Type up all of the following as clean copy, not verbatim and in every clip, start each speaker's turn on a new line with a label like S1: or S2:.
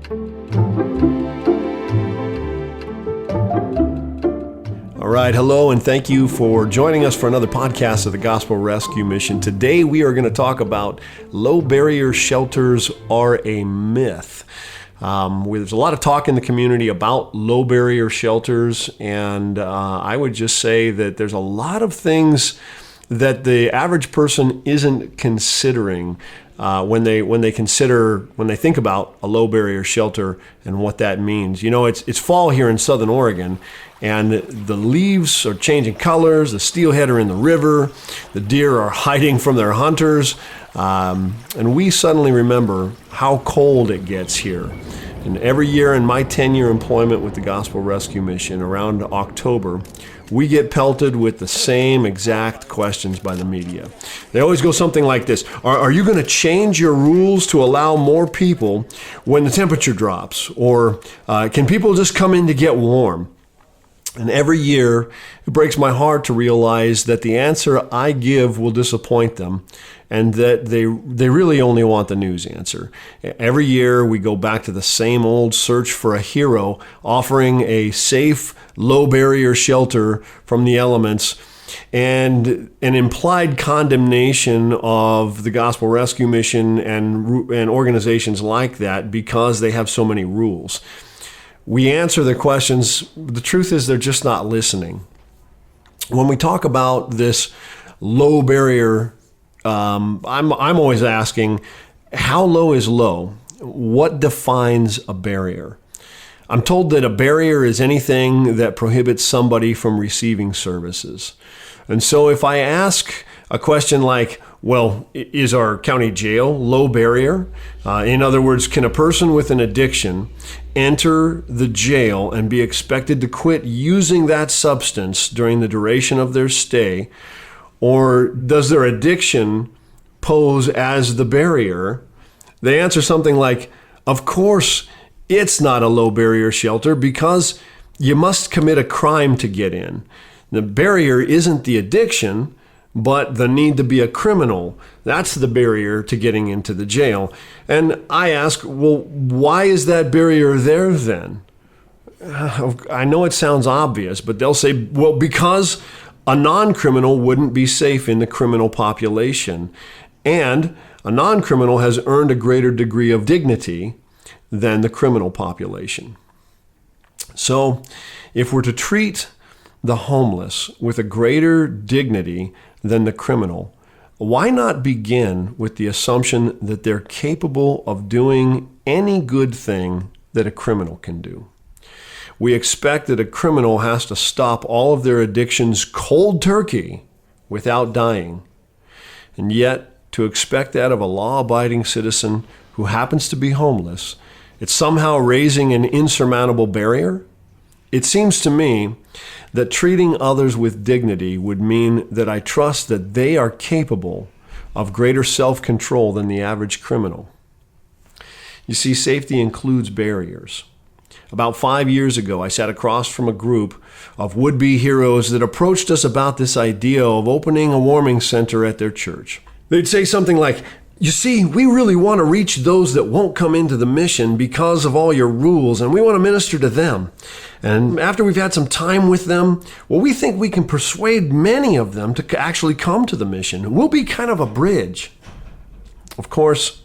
S1: All right, hello, and thank you for joining us for another podcast of the Gospel Rescue Mission. Today we are going to talk about low barrier shelters are a myth. There's a lot of talk in the community about low barrier shelters, and I would just say that there's a lot of things that the average person isn't considering when they think about a low barrier shelter and what that means. You know, it's fall here in Southern Oregon, and the leaves are changing colors. The steelhead are in the river. The deer are hiding from their hunters, and we suddenly remember how cold it gets here. And every year in my 10-year employment with the Gospel Rescue Mission, around October, we get pelted with the same exact questions by the media. They always go something like this: Are you going to change your rules to allow more people when the temperature drops? Or can people just come in to get warm? And every year, it breaks my heart to realize that the answer I give will disappoint them, and that they really only want the news answer. Every year, we go back to the same old search for a hero, offering a safe, low-barrier shelter from the elements, and an implied condemnation of the Gospel Rescue Mission and organizations like that because they have so many rules. We answer their questions. The truth is they're just not listening. When we talk about this low barrier, I'm always asking, how low is low? What defines a barrier? I'm told that a barrier is anything that prohibits somebody from receiving services. And so if I ask a question like, well, is our county jail low barrier? In other words, can a person with an addiction enter the jail and be expected to quit using that substance during the duration of their stay? Or does their addiction pose as the barrier? They answer something like, of course, it's not a low barrier shelter because you must commit a crime to get in. The barrier isn't the addiction, but the need to be a criminal. That's the barrier to getting into the jail. And I ask, well, why is that barrier there then? I know it sounds obvious, but they'll say, well, because a non-criminal wouldn't be safe in the criminal population. And a non-criminal has earned a greater degree of dignity than the criminal population. So if we're to treat the homeless with a greater dignity than the criminal, why not begin with the assumption that they're capable of doing any good thing that a criminal can do? We expect that a criminal has to stop all of their addictions cold turkey without dying. And yet, to expect that of a law-abiding citizen who happens to be homeless, it's somehow raising an insurmountable barrier? It seems to me that treating others with dignity would mean that I trust that they are capable of greater self-control than the average criminal. You see, safety includes barriers. About 5 years ago, I sat across from a group of would-be heroes that approached us about this idea of opening a warming center at their church. They'd say something like, you see, we really want to reach those that won't come into the mission because of all your rules, and we want to minister to them. And after we've had some time with them, well, we think we can persuade many of them to actually come to the mission. We'll be kind of a bridge. Of course,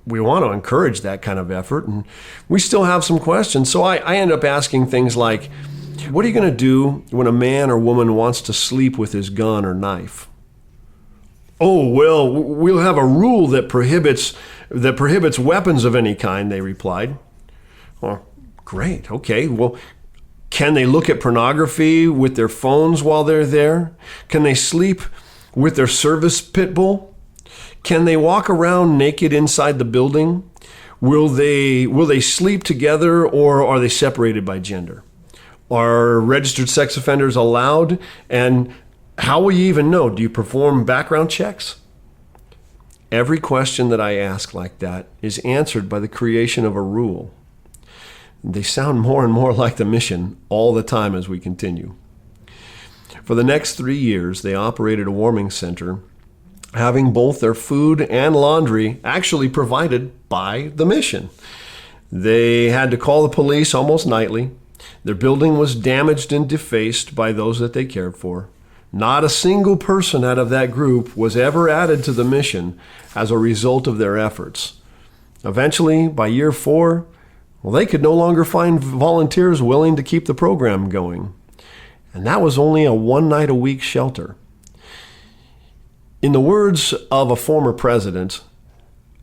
S1: we want to encourage that kind of effort, and we still have some questions. So I end up asking things like, what are you going to do when a man or woman wants to sleep with his gun or knife? Oh, well, we'll have a rule that prohibits weapons of any kind, they replied. Well, great. Okay. Well, can they look at pornography with their phones while they're there? Can they sleep with their service pit bull? Can they walk around naked inside the building? Will they sleep together, or are they separated by gender? Are registered sex offenders allowed? And how will you even know? Do you perform background checks? Every question that I ask like that is answered by the creation of a rule. They sound more and more like the mission all the time as we continue. For the next 3 years, they operated a warming center, having both their food and laundry actually provided by the mission. They had to call the police almost nightly. Their building was damaged and defaced by those that they cared for. Not a single person out of that group was ever added to the mission as a result of their efforts. Eventually, by year 4, they could no longer find volunteers willing to keep the program going. And that was only a one-night-a-week shelter. In the words of a former president,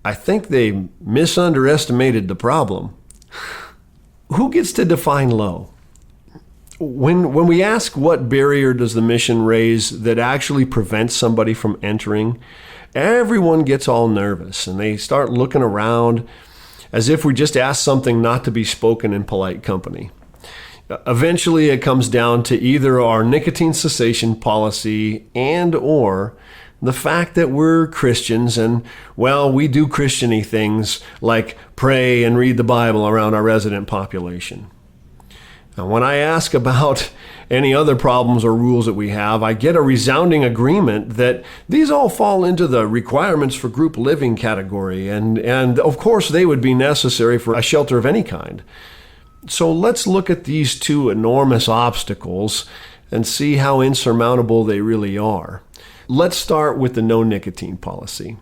S1: I think they misunderestimated the problem. Who gets to define low? When we ask what barrier does the mission raise that actually prevents somebody from entering, everyone gets all nervous and they start looking around as if we just asked something not to be spoken in polite company. Eventually it comes down to either our nicotine cessation policy and or the fact that we're Christians and, we do Christian-y things like pray and read the Bible around our resident population. Now, when I ask about any other problems or rules that we have, I get a resounding agreement that these all fall into the requirements for group living category, and of course they would be necessary for a shelter of any kind. So let's look at these two enormous obstacles and see how insurmountable they really are. Let's start with the no nicotine policy.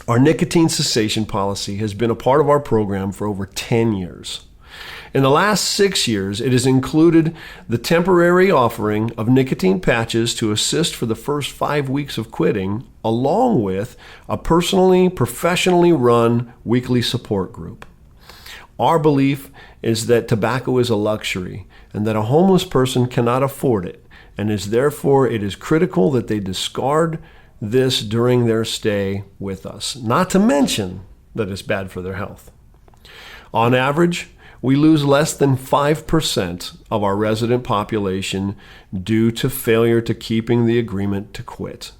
S1: Our nicotine cessation policy has been a part of our program for over 10 years. In the last 6 years, it has included the temporary offering of nicotine patches to assist for the first 5 weeks of quitting, along with a professionally run weekly support group. Our belief is that tobacco is a luxury and that a homeless person cannot afford it, and therefore it is critical that they discard this during their stay with us, not to mention that it's bad for their health. On average, we lose less than 5% of our resident population due to failure to keeping the agreement to quit.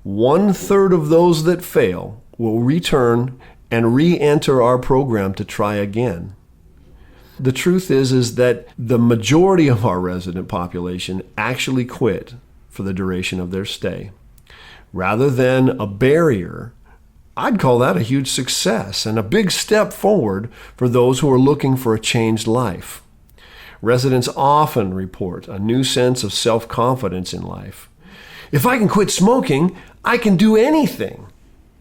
S1: 1/3 of those that fail will return and re-enter our program to try again. The truth is that the majority of our resident population actually quit for the duration of their stay. Rather than a barrier, I'd call that a huge success and a big step forward for those who are looking for a changed life. Residents often report a new sense of self-confidence in life. If I can quit smoking, I can do anything.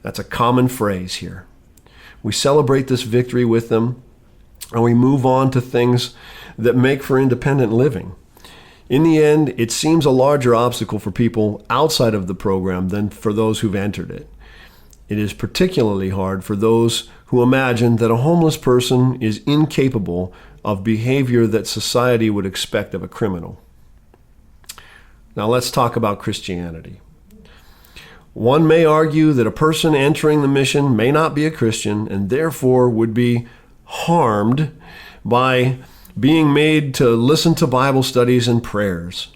S1: That's a common phrase here. We celebrate this victory with them, and we move on to things that make for independent living. In the end, it seems a larger obstacle for people outside of the program than for those who've entered it. It is particularly hard for those who imagine that a homeless person is incapable of behavior that society would expect of a criminal. Now let's talk about Christianity. One may argue that a person entering the mission may not be a Christian and therefore would be harmed by being made to listen to Bible studies and prayers.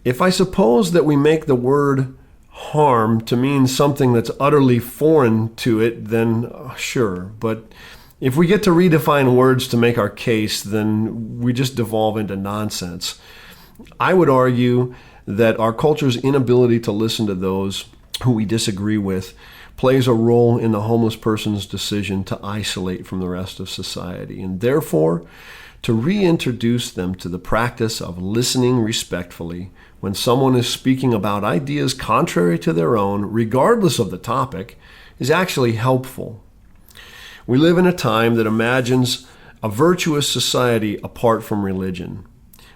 S1: If I suppose that we make the word harm to mean something that's utterly foreign to it, then sure. But if we get to redefine words to make our case, then we just devolve into nonsense. I would argue that our culture's inability to listen to those who we disagree with plays a role in the homeless person's decision to isolate from the rest of society, and therefore to reintroduce them to the practice of listening respectfully when someone is speaking about ideas contrary to their own, regardless of the topic, is actually helpful. We live in a time that imagines a virtuous society apart from religion.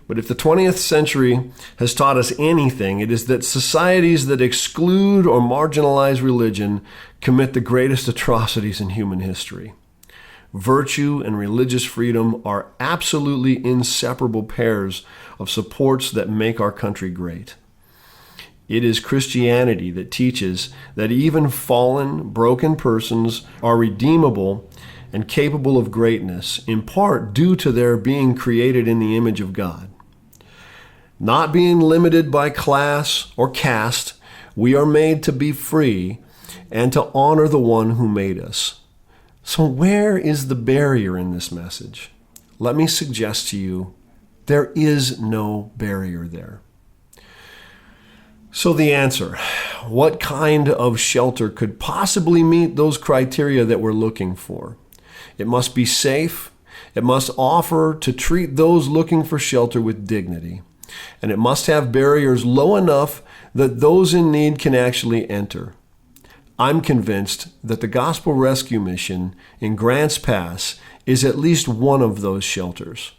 S1: But if the 20th century has taught us anything, it is that societies that exclude or marginalize religion commit the greatest atrocities in human history. Virtue and religious freedom are absolutely inseparable pairs of supports that make our country great. It is Christianity that teaches that even fallen, broken persons are redeemable and capable of greatness, in part due to their being created in the image of God. Not being limited by class or caste, we are made to be free and to honor the one who made us. So where is the barrier in this message? Let me suggest to you, there is no barrier there. So the answer, what kind of shelter could possibly meet those criteria that we're looking for? It must be safe. It must offer to treat those looking for shelter with dignity. And it must have barriers low enough that those in need can actually enter. I'm convinced that the Gospel Rescue Mission in Grants Pass is at least one of those shelters.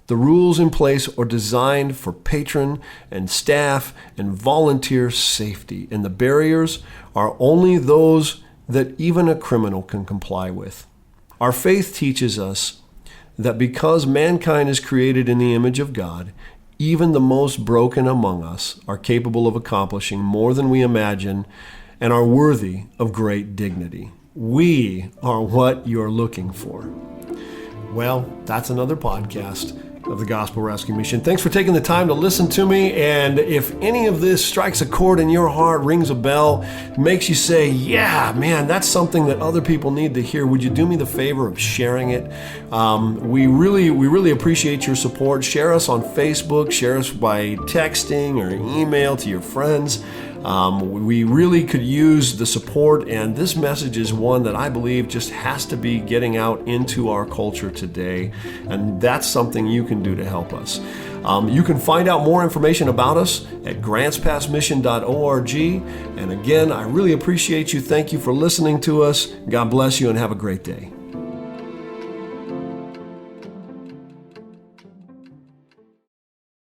S1: The rules in place are designed for patron and staff and volunteer safety, and the barriers are only those that even a criminal can comply with. Our faith teaches us that because mankind is created in the image of God, even the most broken among us are capable of accomplishing more than we imagine and are worthy of great dignity. We are what you're looking for. Well, that's another podcast of the Gospel Rescue Mission. Thanks for taking the time to listen to me. And if any of this strikes a chord in your heart, rings a bell, makes you say, yeah, man, that's something that other people need to hear, would you do me the favor of sharing it? We really appreciate your support. Share us on Facebook, share us by texting or email to your friends. We really could use the support, and this message is one that I believe just has to be getting out into our culture today, and that's something you can do to help us. You can find out more information about us at grantspassmission.org, and again, I really appreciate you. Thank you for listening to us. God bless you, and have a great day.